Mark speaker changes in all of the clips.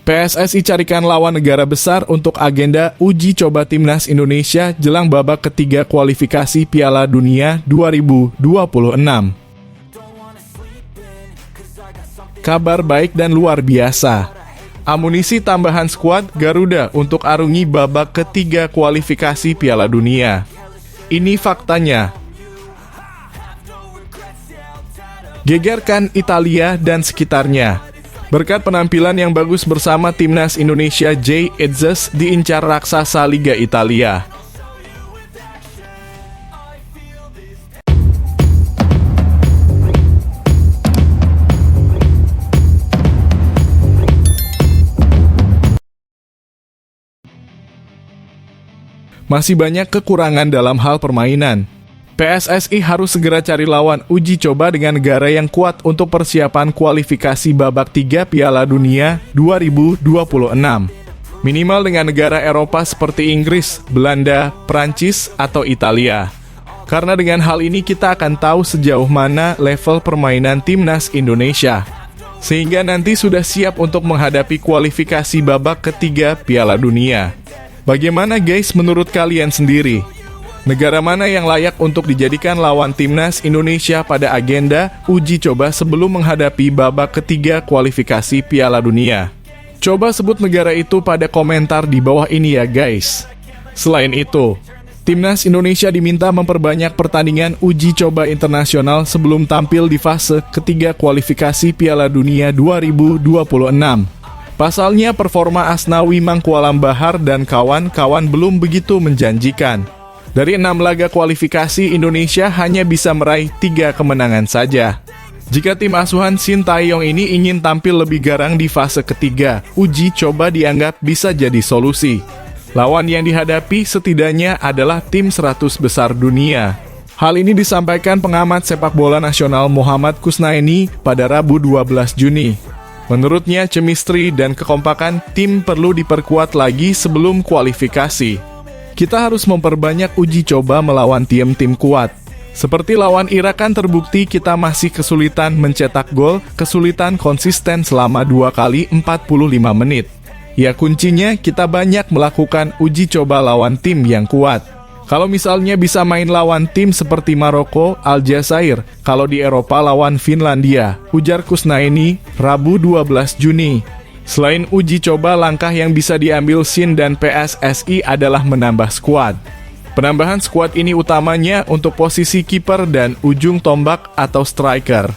Speaker 1: PSSI carikan lawan negara besar untuk agenda uji coba timnas Indonesia jelang babak ketiga kualifikasi Piala Dunia 2026. Kabar baik dan luar biasa. Amunisi tambahan skuad Garuda untuk arungi babak ketiga kualifikasi Piala Dunia. Ini faktanya. Gegerkan Italia dan sekitarnya. Berkat penampilan yang bagus bersama timnas Indonesia, Jay Etzes diincar raksasa Liga Italia. Masih banyak kekurangan dalam hal permainan. PSSI harus segera cari lawan uji coba dengan negara yang kuat untuk persiapan kualifikasi babak 3 Piala Dunia 2026. Minimal dengan negara Eropa seperti Inggris, Belanda, Prancis, atau Italia. Karena dengan hal ini kita akan tahu sejauh mana level permainan timnas Indonesia. Sehingga nanti sudah siap untuk menghadapi kualifikasi babak ketiga Piala Dunia. Bagaimana guys menurut kalian sendiri? Negara mana yang layak untuk dijadikan lawan timnas Indonesia pada agenda uji coba sebelum menghadapi babak ketiga kualifikasi Piala Dunia? Coba sebut negara itu pada komentar di bawah ini ya guys. Selain itu, timnas Indonesia diminta memperbanyak pertandingan uji coba internasional sebelum tampil di fase ketiga kualifikasi Piala Dunia 2026. Pasalnya performa Asnawi Mangkualam Bahar dan kawan-kawan belum begitu menjanjikan. Dari 6 laga kualifikasi, Indonesia hanya bisa meraih 3 kemenangan saja. Jika tim asuhan Shin Tae-yong ini ingin tampil lebih garang di fase ketiga, uji coba dianggap bisa jadi solusi. Lawan yang dihadapi setidaknya adalah tim 100 besar dunia. Hal ini disampaikan pengamat sepak bola nasional Muhammad Kusnaini pada Rabu 12 Juni. Menurutnya, chemistry dan kekompakan tim perlu diperkuat lagi sebelum kualifikasi. Kita harus memperbanyak uji coba melawan tim-tim kuat. Seperti lawan Irak kan terbukti kita masih kesulitan mencetak gol, kesulitan konsisten selama 2 kali 45 menit. Ya kuncinya kita banyak melakukan uji coba lawan tim yang kuat. Kalau misalnya bisa main lawan tim seperti Maroko, Aljazair, kalau di Eropa lawan Finlandia, ujar Kusnaini, Rabu 12 Juni. Selain uji coba, langkah yang bisa diambil Shin dan PSSI adalah menambah skuad. Penambahan skuad ini utamanya untuk posisi kiper dan ujung tombak atau striker.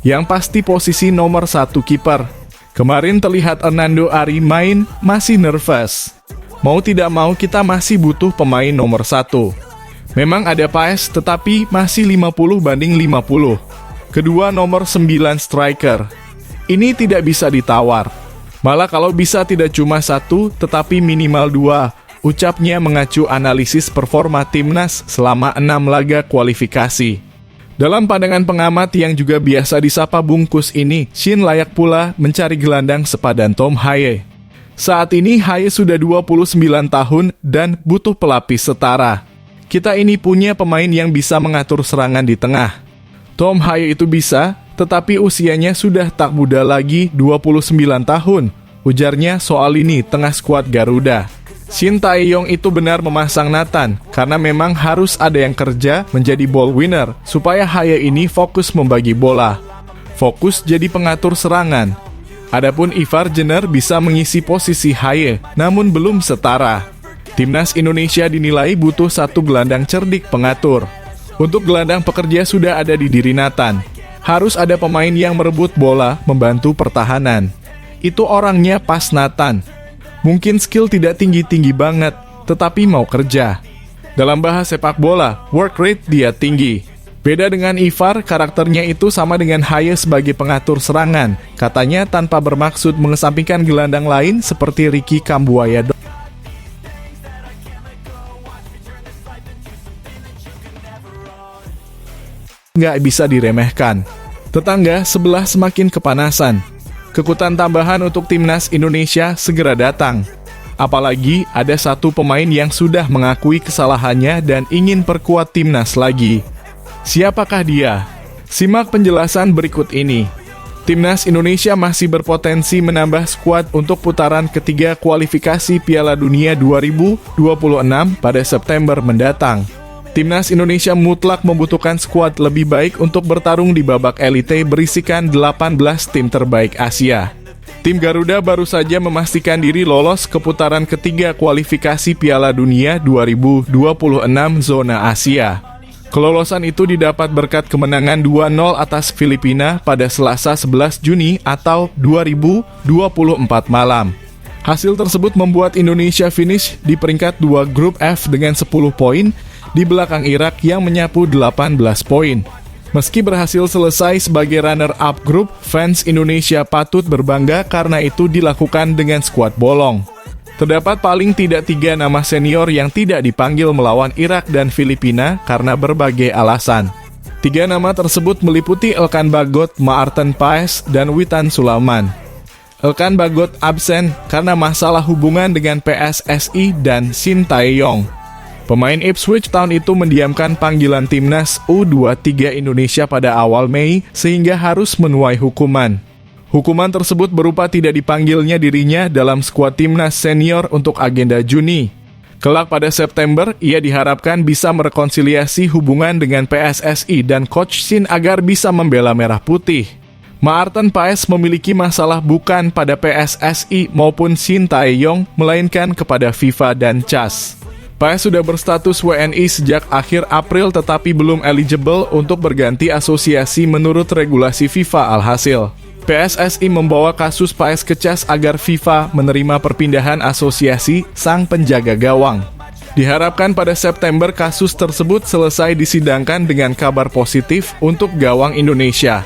Speaker 1: Yang pasti posisi nomor 1 kiper. Kemarin terlihat Hernando Ari main masih nervous. Mau tidak mau kita masih butuh pemain nomor 1. Memang ada Paes tetapi masih 50-50. Kedua nomor 9 striker. Ini tidak bisa ditawar. Malah kalau bisa tidak cuma 1 tetapi minimal 2. Ucapnya mengacu analisis performa timnas selama 6 laga kualifikasi. Dalam pandangan pengamat yang juga biasa disapa bungkus ini, Shin layak pula mencari gelandang sepadan Tom Haye. Saat ini Haye sudah 29 tahun dan butuh pelapis setara. Kita ini punya pemain yang bisa mengatur serangan di tengah. Tom Haye itu bisa, tetapi usianya sudah tak muda lagi, 29 tahun. Ujarnya soal ini tengah skuad Garuda. Shin Tae-yong itu benar memasang Nathan, karena memang harus ada yang kerja menjadi ball winner, supaya Haye ini fokus membagi bola. Fokus jadi pengatur serangan. Adapun Ivar Jenner bisa mengisi posisi Haye, namun belum setara. Timnas Indonesia dinilai butuh 1 gelandang cerdik pengatur. Untuk gelandang pekerja sudah ada di diri Nathan. Harus ada pemain yang merebut bola, membantu pertahanan. Itu orangnya pas Nathan. Mungkin skill tidak tinggi-tinggi banget, tetapi mau kerja. Dalam bahasa sepak bola, work rate dia tinggi. Beda dengan Ivar, karakternya itu sama dengan Haye sebagai pengatur serangan. Katanya tanpa bermaksud mengesampingkan gelandang lain seperti Ricky Kambuaya. Nggak bisa diremehkan. Tetangga sebelah semakin kepanasan. Kekuatan tambahan untuk timnas Indonesia segera datang. Apalagi ada 1 pemain yang sudah mengakui kesalahannya dan ingin perkuat timnas lagi. Siapakah dia? Simak penjelasan berikut ini. Timnas Indonesia masih berpotensi menambah skuad untuk putaran ketiga kualifikasi Piala Dunia 2026 pada September mendatang. Timnas Indonesia mutlak membutuhkan skuad lebih baik untuk bertarung di babak elite berisikan 18 tim terbaik Asia. Tim Garuda baru saja memastikan diri lolos ke putaran ketiga kualifikasi Piala Dunia 2026 zona Asia. Kelolosan itu didapat berkat kemenangan 2-0 atas Filipina pada Selasa 11 Juni atau 2024 malam. Hasil tersebut membuat Indonesia finish di peringkat 2 grup F dengan 10 poin, di belakang Irak yang menyapu 18 poin. Meski berhasil selesai sebagai runner-up grup, fans Indonesia patut berbangga karena itu dilakukan dengan skuad bolong. Terdapat paling tidak 3 nama senior yang tidak dipanggil melawan Irak dan Filipina karena berbagai alasan. 3 nama tersebut meliputi Elkan Bagot, Maarten Paes, dan Witan Sulaiman. Elkan Bagot absen karena masalah hubungan dengan PSSI dan Shin Tae-yong. Pemain Ipswich tahun itu mendiamkan panggilan timnas U23 Indonesia pada awal Mei sehingga harus menuai hukuman. Hukuman tersebut berupa tidak dipanggilnya dirinya dalam skuad timnas senior untuk agenda Juni. Kelak pada September, ia diharapkan bisa merekonsiliasi hubungan dengan PSSI dan Coach Shin agar bisa membela Merah Putih. Maarten Paes memiliki masalah bukan pada PSSI maupun Shin Tae-yong, melainkan kepada FIFA dan CAS. Paes sudah berstatus WNI sejak akhir April tetapi belum eligible untuk berganti asosiasi menurut regulasi FIFA alhasil. PSSI membawa kasus Paes ke CAS agar FIFA menerima perpindahan asosiasi sang penjaga gawang. Diharapkan pada September kasus tersebut selesai disidangkan dengan kabar positif untuk gawang Indonesia.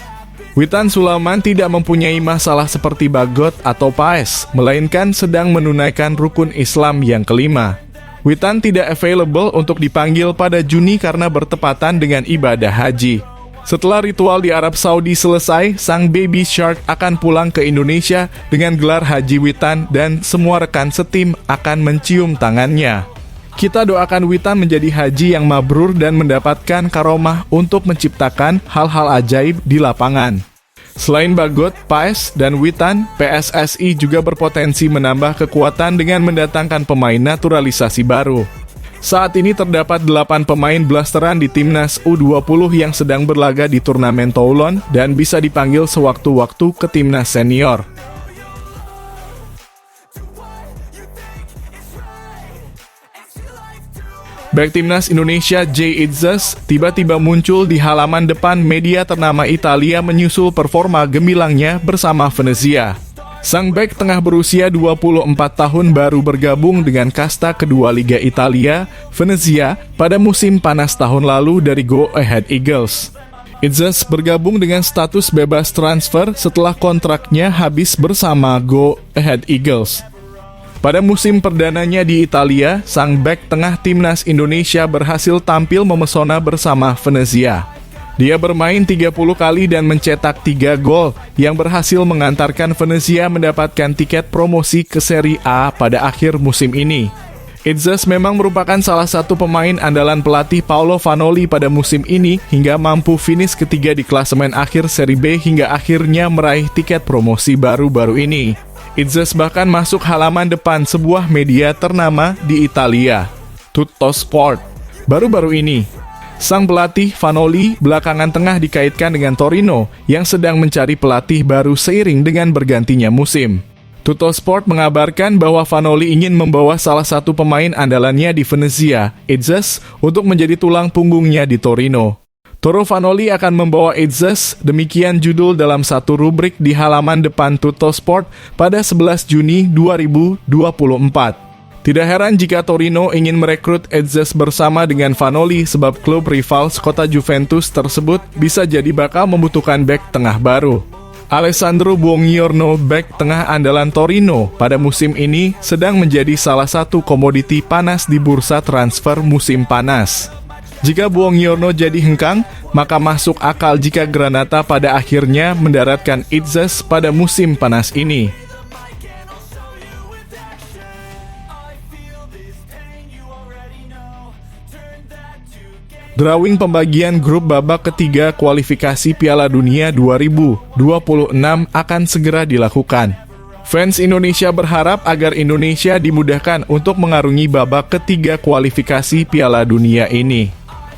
Speaker 1: Witan Sulaiman tidak mempunyai masalah seperti Bagot atau Paes, melainkan sedang menunaikan rukun Islam yang kelima. Witan tidak available untuk dipanggil pada Juni karena bertepatan dengan ibadah haji. Setelah ritual di Arab Saudi selesai, sang Baby Shark akan pulang ke Indonesia dengan gelar Haji Witan dan semua rekan setim akan mencium tangannya. Kita doakan Witan menjadi haji yang mabrur dan mendapatkan karomah untuk menciptakan hal-hal ajaib di lapangan. Selain Bagot, Paes, dan Witan, PSSI juga berpotensi menambah kekuatan dengan mendatangkan pemain naturalisasi baru. Saat ini terdapat 8 pemain blasteran di timnas U20 yang sedang berlaga di turnamen Toulon dan bisa dipanggil sewaktu-waktu ke timnas senior. Bek timnas Indonesia Jay Itzes tiba-tiba muncul di halaman depan media ternama Italia menyusul performa gemilangnya bersama Venezia. Sang bek tengah berusia 24 tahun baru bergabung dengan kasta kedua Liga Italia, Venezia, pada musim panas tahun lalu dari Go Ahead Eagles. Itzes bergabung dengan status bebas transfer setelah kontraknya habis bersama Go Ahead Eagles. Pada musim perdananya di Italia, sang bek tengah timnas Indonesia berhasil tampil memesona bersama Venezia. Dia bermain 30 kali dan mencetak 3 gol yang berhasil mengantarkan Venezia mendapatkan tiket promosi ke Serie A pada akhir musim ini. Itzes memang merupakan salah satu pemain andalan pelatih Paolo Vanoli pada musim ini hingga mampu finish ketiga di klasemen akhir Serie B hingga akhirnya meraih tiket promosi baru-baru ini. Itzes bahkan masuk halaman depan sebuah media ternama di Italia, Tuttosport. Baru-baru ini, sang pelatih Vanoli belakangan tengah dikaitkan dengan Torino yang sedang mencari pelatih baru seiring dengan bergantinya musim. Tuttosport mengabarkan bahwa Vanoli ingin membawa salah satu pemain andalannya di Venezia, Itzes, untuk menjadi tulang punggungnya di Torino. Toro Vanoli akan membawa Itzes, demikian judul dalam satu rubrik di halaman depan Tuttosport pada 11 Juni 2024. Tidak heran jika Torino ingin merekrut Itzes bersama dengan Vanoli sebab klub rival kota Juventus tersebut bisa jadi bakal membutuhkan bek tengah baru. Alessandro Buongiorno, bek tengah andalan Torino pada musim ini sedang menjadi salah satu komoditi panas di bursa transfer musim panas. Jika Buongiorno jadi hengkang, maka masuk akal jika Granata pada akhirnya mendaratkan Itzes pada musim panas ini. Drawing pembagian grup babak ketiga kualifikasi Piala Dunia 2026 akan segera dilakukan. Fans Indonesia berharap agar Indonesia dimudahkan untuk mengarungi babak ketiga kualifikasi Piala Dunia ini.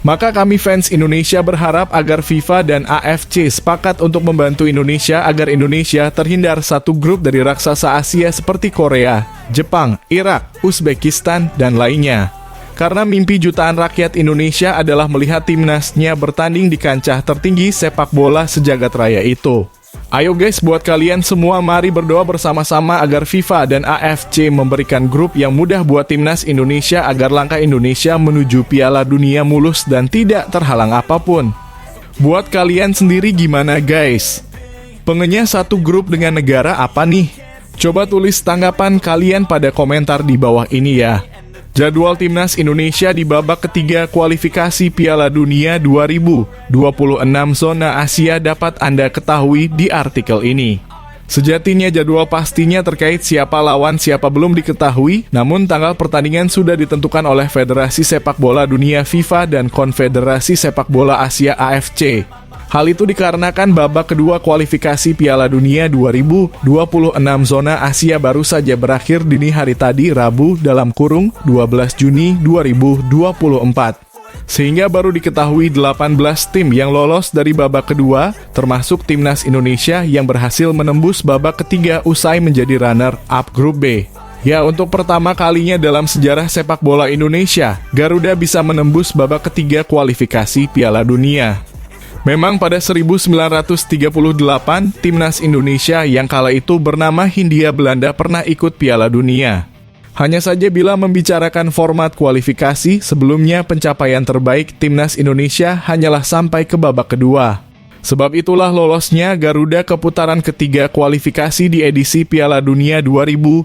Speaker 1: Maka kami fans Indonesia berharap agar FIFA dan AFC sepakat untuk membantu Indonesia agar Indonesia terhindar satu grup dari raksasa Asia seperti Korea, Jepang, Irak, Uzbekistan, dan lainnya. Karena mimpi jutaan rakyat Indonesia adalah melihat timnasnya bertanding di kancah tertinggi sepak bola sejagat raya itu. Ayo guys, buat kalian semua mari berdoa bersama-sama agar FIFA dan AFC memberikan grup yang mudah buat timnas Indonesia agar langkah Indonesia menuju Piala Dunia mulus dan tidak terhalang apapun. Buat kalian sendiri gimana guys? Pengennya satu grup dengan negara apa nih? Coba tulis tanggapan kalian pada komentar di bawah ini ya. Jadwal timnas Indonesia di babak ketiga kualifikasi Piala Dunia 2026 zona Asia dapat Anda ketahui di artikel ini. Sejatinya jadwal pastinya terkait siapa lawan siapa belum diketahui, namun tanggal pertandingan sudah ditentukan oleh Federasi Sepak Bola Dunia FIFA dan Konfederasi Sepak Bola Asia AFC. Hal itu dikarenakan babak kedua kualifikasi Piala Dunia 2026 zona Asia baru saja berakhir dini hari tadi Rabu (12 Juni 2024). Sehingga baru diketahui 18 tim yang lolos dari babak kedua, termasuk timnas Indonesia yang berhasil menembus babak ketiga usai menjadi runner-up grup B. Ya, untuk pertama kalinya dalam sejarah sepak bola Indonesia, Garuda bisa menembus babak ketiga kualifikasi Piala Dunia. Memang pada 1938, timnas Indonesia yang kala itu bernama Hindia Belanda pernah ikut Piala Dunia. Hanya saja bila membicarakan format kualifikasi, sebelumnya pencapaian terbaik timnas Indonesia hanyalah sampai ke babak kedua. Sebab itulah lolosnya Garuda ke putaran ketiga kualifikasi di edisi Piala Dunia 2026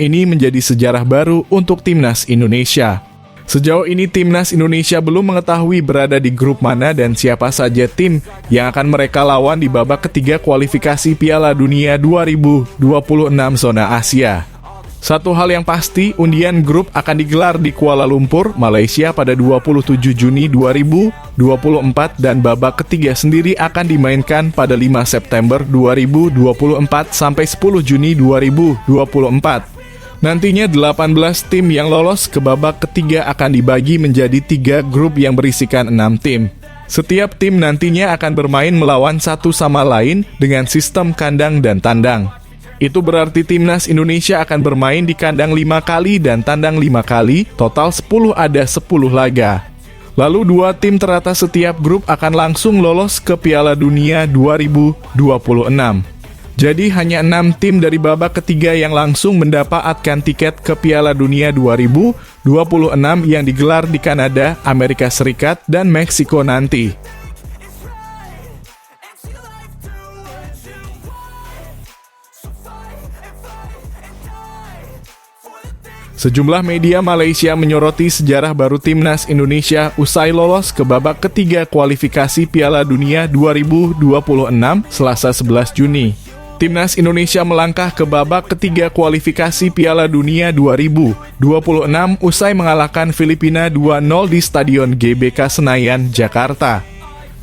Speaker 1: ini menjadi sejarah baru untuk timnas Indonesia. Sejauh ini timnas Indonesia belum mengetahui berada di grup mana dan siapa saja tim yang akan mereka lawan di babak ketiga kualifikasi Piala Dunia 2026 zona Asia. Satu hal yang pasti, undian grup akan digelar di Kuala Lumpur, Malaysia pada 27 Juni 2024 dan babak ketiga sendiri akan dimainkan pada 5 September 2024 sampai 10 Juni 2024. Nantinya 18 tim yang lolos ke babak ketiga akan dibagi menjadi 3 grup yang berisikan 6 tim. Setiap tim nantinya akan bermain melawan satu sama lain dengan sistem kandang dan tandang. Itu berarti timnas Indonesia akan bermain di kandang 5 kali dan tandang 5 kali, total 10 ada 10 laga. Lalu 2 tim teratas setiap grup akan langsung lolos ke Piala Dunia 2026. Jadi hanya 6 tim dari babak ketiga yang langsung mendapatkan tiket ke Piala Dunia 2026 yang digelar di Kanada, Amerika Serikat, dan Meksiko nanti. Sejumlah media Malaysia menyoroti sejarah baru timnas Indonesia usai lolos ke babak ketiga kualifikasi Piala Dunia 2026 Selasa 11 Juni. Timnas Indonesia melangkah ke babak ketiga kualifikasi Piala Dunia 2026 usai mengalahkan Filipina 2-0 di Stadion GBK Senayan, Jakarta.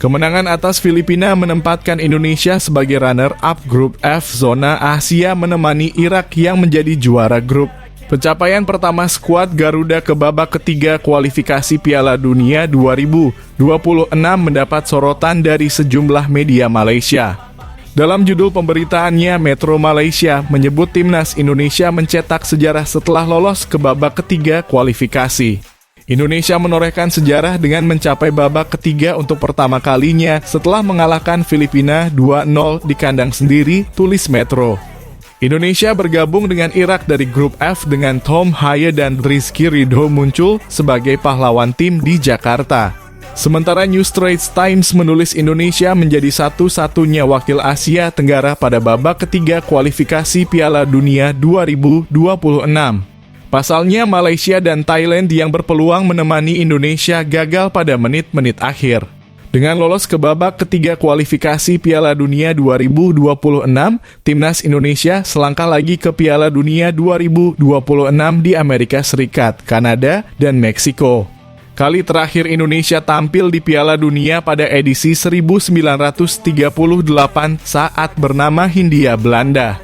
Speaker 1: Kemenangan atas Filipina menempatkan Indonesia sebagai runner-up grup F zona Asia menemani Irak yang menjadi juara grup. Pencapaian pertama skuad Garuda ke babak ketiga kualifikasi Piala Dunia 2026 mendapat sorotan dari sejumlah media Malaysia. Dalam judul pemberitaannya, Metro Malaysia menyebut timnas Indonesia mencetak sejarah setelah lolos ke babak ketiga kualifikasi. Indonesia menorehkan sejarah dengan mencapai babak ketiga untuk pertama kalinya setelah mengalahkan Filipina 2-0 di kandang sendiri, tulis Metro. Indonesia bergabung dengan Irak dari grup F dengan Tom Haye dan Rizky Ridho muncul sebagai pahlawan tim di Jakarta. Sementara New Straits Times menulis Indonesia menjadi satu-satunya wakil Asia Tenggara pada babak ketiga kualifikasi Piala Dunia 2026. Pasalnya, Malaysia dan Thailand yang berpeluang menemani Indonesia gagal pada menit-menit akhir. Dengan lolos ke babak ketiga kualifikasi Piala Dunia 2026, timnas Indonesia selangkah lagi ke Piala Dunia 2026 di Amerika Serikat, Kanada, dan Meksiko. Kali terakhir Indonesia tampil di Piala Dunia pada edisi 1938 saat bernama Hindia Belanda.